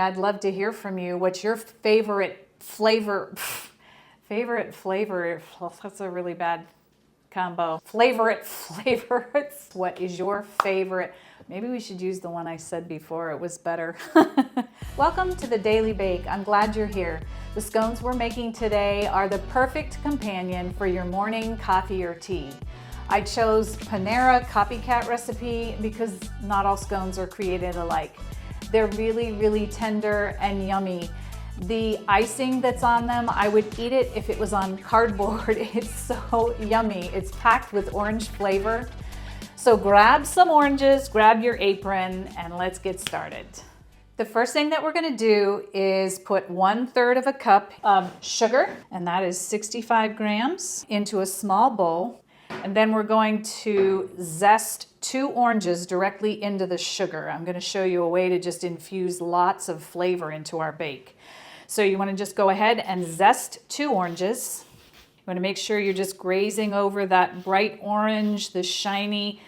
I'd love to hear from you. What's your favorite flavor? Favorite flavor, that's a really bad combo. Favorites. What is your favorite? Maybe we should use the one I said before, it was better. Welcome to the Daily Bake. I'm glad you're here. The scones we're making today are the perfect companion for your morning coffee or tea. I chose Panera copycat recipe because not all scones are created alike. They're really, really tender and yummy. The icing that's on them, I would eat it if it was on cardboard. It's so yummy. It's packed with orange flavor. So grab some oranges, grab your apron, and let's get started. The first thing that we're gonna do is put 1/3 of a cup of sugar, and that is 65 grams, into a small bowl. And then we're going to zest 2 oranges directly into the sugar. I'm going to show you a way to just infuse lots of flavor into our bake. So you want to just go ahead and zest 2 oranges. You want to make sure you're just grazing over that bright orange, the shiny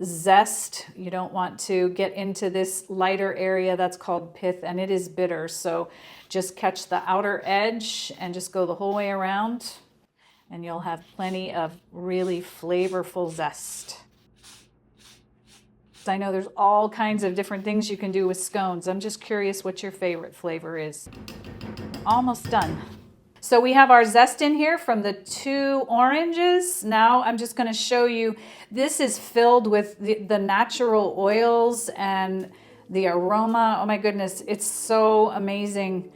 zest. You don't want to get into this lighter area that's called pith, and it is bitter. So just catch the outer edge and just go the whole way around, and you'll have plenty of really flavorful zest. I know there's all kinds of different things you can do with scones. I'm just curious what your favorite flavor is. Almost done. So we have our zest in here from the 2 oranges. Now I'm just going to show you, this is filled with the natural oils and the aroma. Oh my goodness, it's so amazing.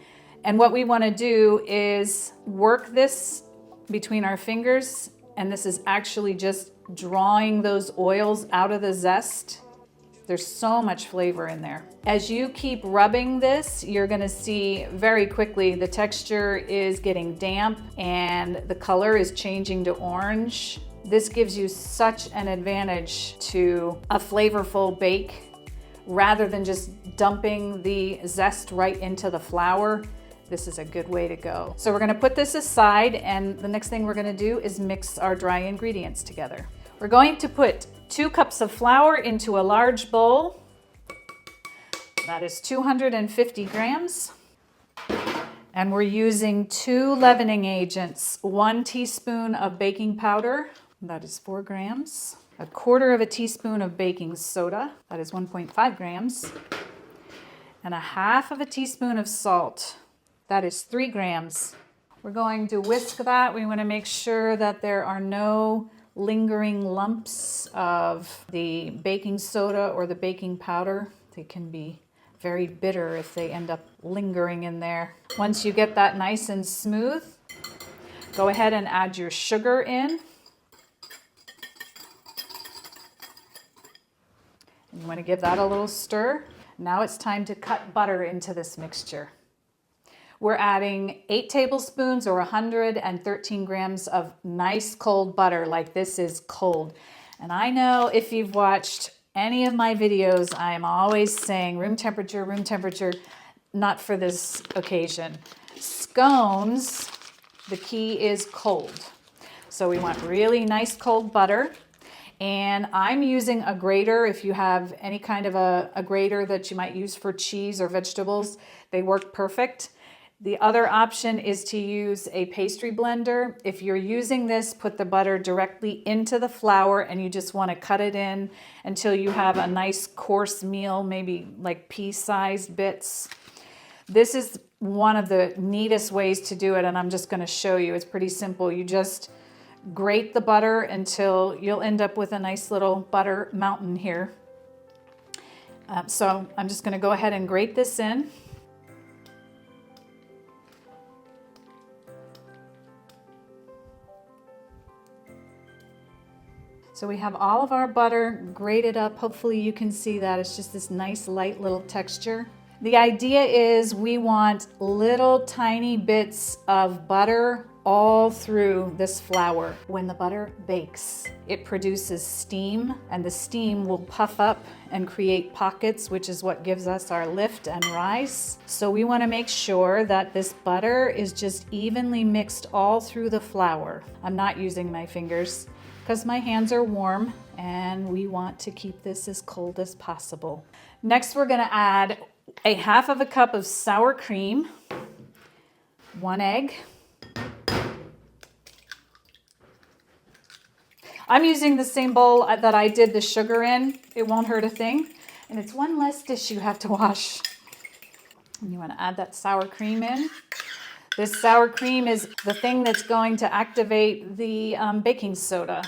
And what we want to do is work this between our fingers, and this is actually just drawing those oils out of the zest. There's so much flavor in there. As you keep rubbing this, you're gonna see very quickly the texture is getting damp and the color is changing to orange. This gives you such an advantage to a flavorful bake rather than just dumping the zest right into the flour. This is a good way to go. So we're gonna put this aside, and the next thing we're gonna do is mix our dry ingredients together. We're going to put 2 cups of flour into a large bowl. That is 250 grams. And we're using 2 leavening agents, 1 teaspoon of baking powder, that is 4 grams, 1/4 teaspoon of baking soda, that is 1.5 grams, and 1/2 teaspoon of salt. That is 3 grams. We're going to whisk that. We want to make sure that there are no lingering lumps of the baking soda or the baking powder. They can be very bitter if they end up lingering in there. Once you get that nice and smooth, go ahead and add your sugar in. And you want to give that a little stir. Now it's time to cut butter into this mixture. We're adding 8 tablespoons or 113 grams of nice cold butter. Like, this is cold. And I know if you've watched any of my videos, I'm always saying room temperature, not for this occasion. Scones, the key is cold. So we want really nice cold butter. And I'm using a grater. If you have any kind of a grater that you might use for cheese or vegetables, they work perfect. The other option is to use a pastry blender. If you're using this, put the butter directly into the flour, and you just want to cut it in until you have a nice coarse meal, maybe like pea-sized bits. This is one of the neatest ways to do it, and I'm just going to show you. It's pretty simple. You just grate the butter until you'll end up with a nice little butter mountain here. So I'm just going to go ahead and grate this in. So we have all of our butter grated up. Hopefully you can see that. It's just this nice light little texture. The idea is we want little tiny bits of butter all through this flour. When the butter bakes, it produces steam, and the steam will puff up and create pockets, which is what gives us our lift and rise. So we want to make sure that this butter is just evenly mixed all through the flour. I'm not using my fingers because my hands are warm, and we want to keep this as cold as possible. Next, we're going to add a half of a cup of sour cream, 1 egg. I'm using the same bowl that I did the sugar in. It won't hurt a thing. And it's one less dish you have to wash. And you want to add that sour cream in. This sour cream is the thing that's going to activate the baking soda.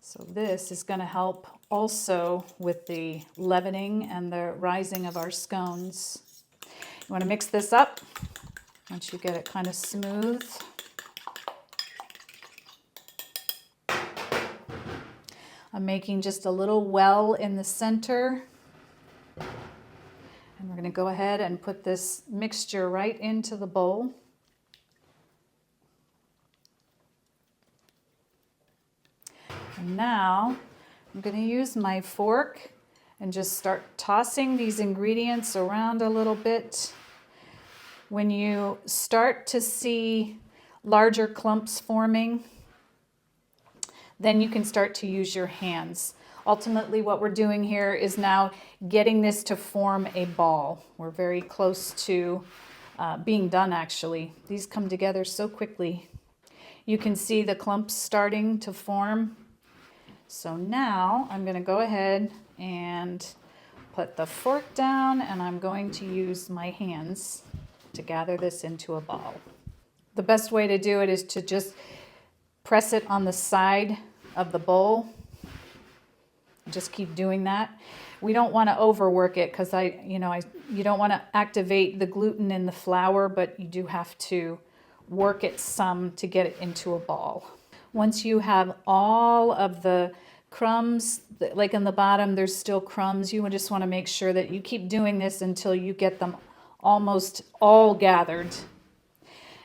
So this is going to help also with the leavening and the rising of our scones. You want to mix this up once you get it kind of smooth. I'm making just a little well in the center. And we're going to go ahead and put this mixture right into the bowl. And now I'm going to use my fork and just start tossing these ingredients around a little bit. When you start to see larger clumps forming, then you can start to use your hands. Ultimately, what we're doing here is now getting this to form a ball. We're very close to being done, actually. These come together so quickly. You can see the clumps starting to form. So now I'm going to go ahead and put the fork down, and I'm going to use my hands to gather this into a ball. The best way to do it is to just press it on the side of the bowl. Just keep doing that. We don't want to overwork it because you don't want to activate the gluten in the flour, but you do have to work it some to get it into a ball. Once you have all of the crumbs, like in the bottom, there's still crumbs. You just want to make sure that you keep doing this until you get them almost all gathered.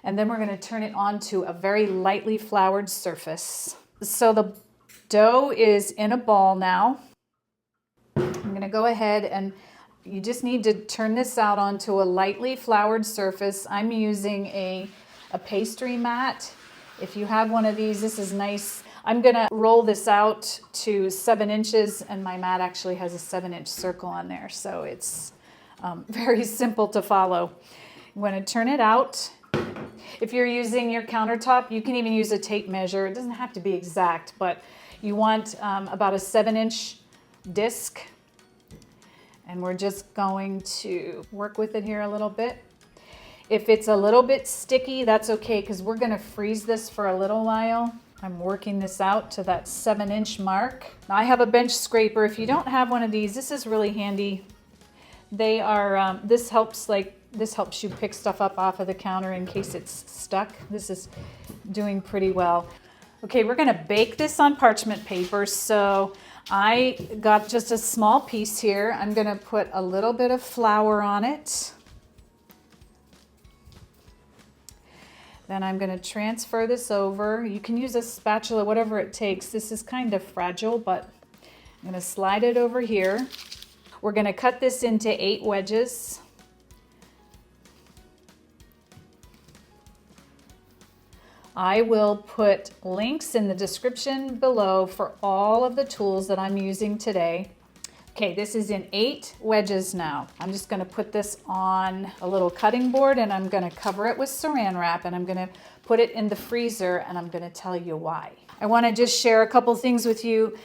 And then we're going to turn it onto a very lightly floured surface. So the dough is in a ball now. I'm going to go ahead and you just need to turn this out onto a lightly floured surface. I'm using a pastry mat. If you have one of these, this is nice. I'm going to roll this out to 7 inches, and my mat actually has a 7-inch circle on there, so it's very simple to follow. I'm going to turn it out. If you're using your countertop, you can even use a tape measure. It doesn't have to be exact, but you want about a 7-inch disc. And we're just going to work with it here a little bit. If it's a little bit sticky, that's okay, because we're going to freeze this for a little while. I'm working this out to that 7-inch mark. Now, I have a bench scraper. If you don't have one of these, this is really handy. They are, this helps you pick stuff up off of the counter in case it's stuck. This is doing pretty well. Okay, we're going to bake this on parchment paper. So I got just a small piece here. I'm going to put a little bit of flour on it. Then I'm going to transfer this over. You can use a spatula, whatever it takes. This is kind of fragile, but I'm going to slide it over here. We're going to cut this into 8 wedges. I will put links in the description below for all of the tools that I'm using today. Okay, this is in 8 wedges now. I'm just going to put this on a little cutting board, and I'm going to cover it with saran wrap, and I'm going to put it in the freezer, and I'm going to tell you why. I want to just share a couple things with you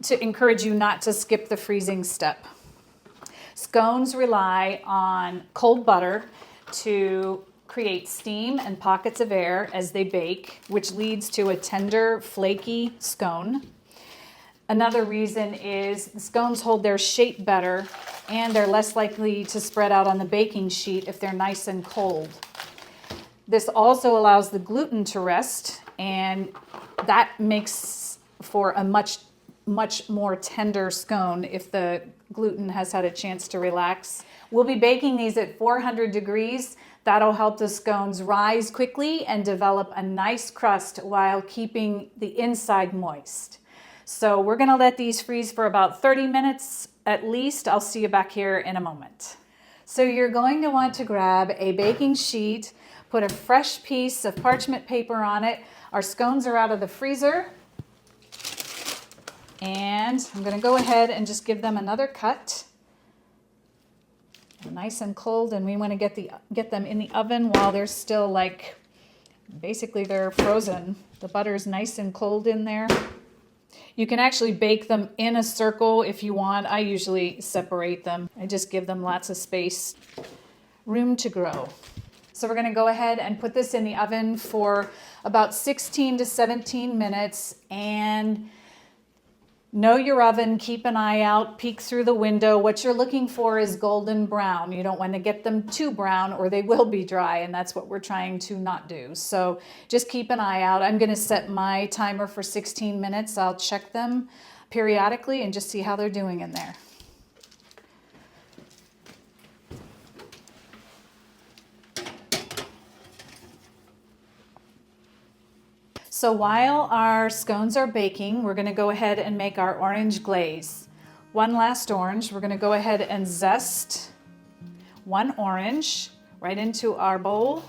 to encourage you not to skip the freezing step. Scones rely on cold butter to create steam and pockets of air as they bake, which leads to a tender, flaky scone. Another reason is scones hold their shape better, and they're less likely to spread out on the baking sheet if they're nice and cold. This also allows the gluten to rest, and that makes for a much more tender scone if the gluten has had a chance to relax. We'll be baking these at 400 degrees. That'll help the scones rise quickly and develop a nice crust while keeping the inside moist. So we're going to let these freeze for about 30 minutes at least. I'll see you back here in a moment. So you're going to want to grab a baking sheet, put a fresh piece of parchment paper on it. Our scones are out of the freezer. And I'm going to go ahead and just give them another cut. Nice and cold, and we want to get them in the oven while they're still like, basically they're frozen. The butter is nice and cold in there. You can actually bake them in a circle if you want. I usually separate them. I just give them lots of space, room to grow. So we're gonna go ahead and put this in the oven for about 16 to 17 minutes, and know your oven, keep an eye out, peek through the window. What you're looking for is golden brown. You don't want to get them too brown or they will be dry, and that's what we're trying to not do. So just keep an eye out. I'm going to set my timer for 16 minutes. I'll check them periodically and just see how they're doing in there. So while our scones are baking, we're going to go ahead and make our orange glaze. One last orange. We're going to go ahead and zest one orange right into our bowl.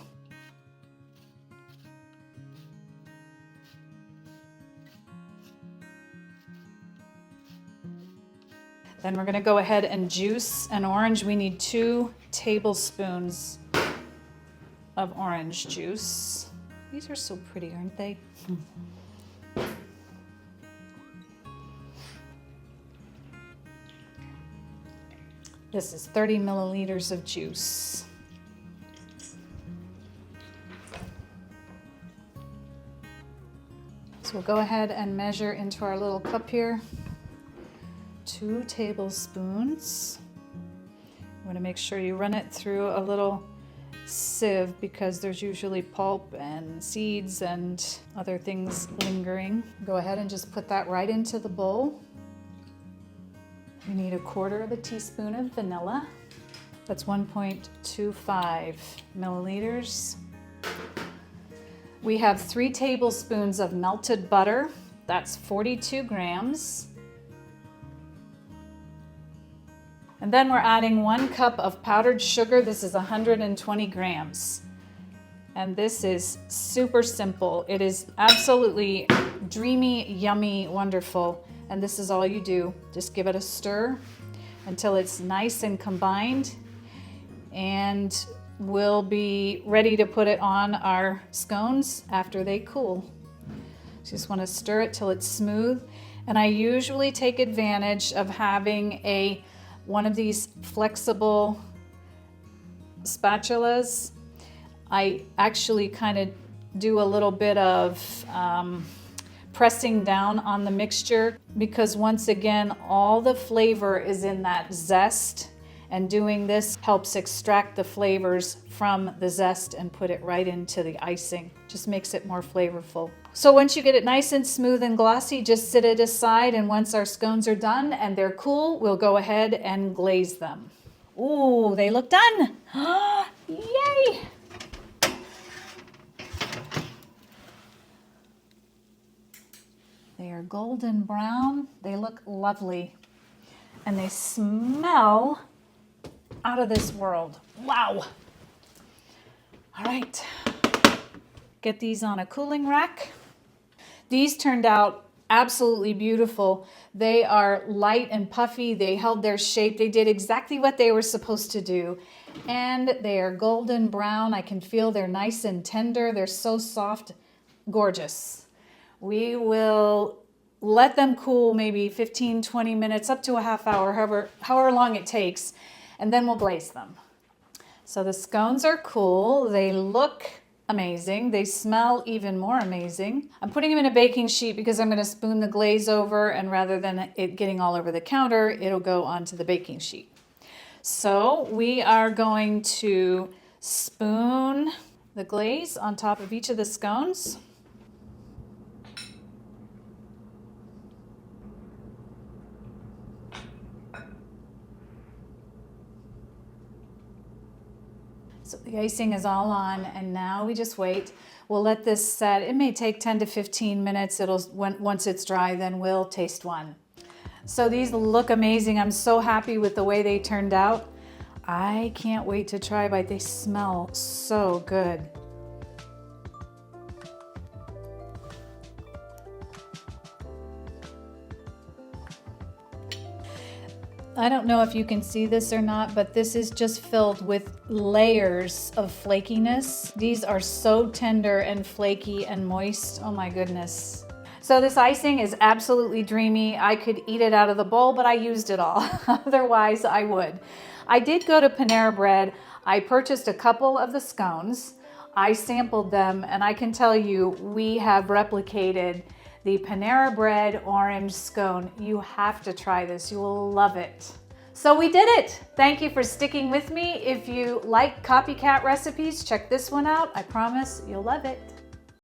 Then we're going to go ahead and juice an orange. We need 2 tablespoons of orange juice. These are so pretty, aren't they? This is 30 milliliters of juice. So we'll go ahead and measure into our little cup here. 2 tablespoons. You want to make sure you run it through a little sieve because there's usually pulp and seeds and other things lingering. Go ahead and just put that right into the bowl. You need 1/4 teaspoon of vanilla. That's 1.25 milliliters. We have 3 tablespoons of melted butter. That's 42 grams. And then we're adding 1 cup of powdered sugar. This is 120 grams. And this is super simple. It is absolutely dreamy, yummy, wonderful. And this is all you do. Just give it a stir until it's nice and combined. And we'll be ready to put it on our scones after they cool. Just want to stir it till it's smooth. And I usually take advantage of having one of these flexible spatulas. I actually kind of do a little bit of pressing down on the mixture because once again, all the flavor is in that zest, and doing this helps extract the flavors from the zest and put it right into the icing. Just makes it more flavorful. So once you get it nice and smooth and glossy, just set it aside, and once our scones are done and they're cool, we'll go ahead and glaze them. Ooh, they look done. Yay! They are golden brown. They look lovely. And they smell out of this world. Wow. All right. Get these on a cooling rack. These turned out absolutely beautiful. They are light and puffy. They held their shape. They did exactly what they were supposed to do. And they are golden brown. I can feel they're nice and tender. They're so soft, gorgeous. We will let them cool maybe 15, 20 minutes, up to a half hour, however long it takes, and then we'll glaze them. So the scones are cool. They look amazing. They smell even more amazing. I'm putting them in a baking sheet because I'm going to spoon the glaze over, and rather than it getting all over the counter, it'll go onto the baking sheet. So we are going to spoon the glaze on top of each of the scones. So the icing is all on, and now we just wait. We'll let this set. It may take 10 to 15 minutes. Once it's dry, then we'll taste one. So these look amazing. I'm so happy with the way they turned out. I can't wait to try a bite. They smell so good. I don't know if you can see this or not, but this is just filled with layers of flakiness. These are so tender and flaky and moist. Oh my goodness. So this icing is absolutely dreamy. I could eat it out of the bowl, but I used it all. Otherwise, I would. I did go to Panera Bread. I purchased a couple of the scones. I sampled them, and I can tell you, we have replicated the Panera Bread Orange Scone. You have to try this. You will love it. So we did it. Thank you for sticking with me. If you like copycat recipes, check this one out. I promise you'll love it.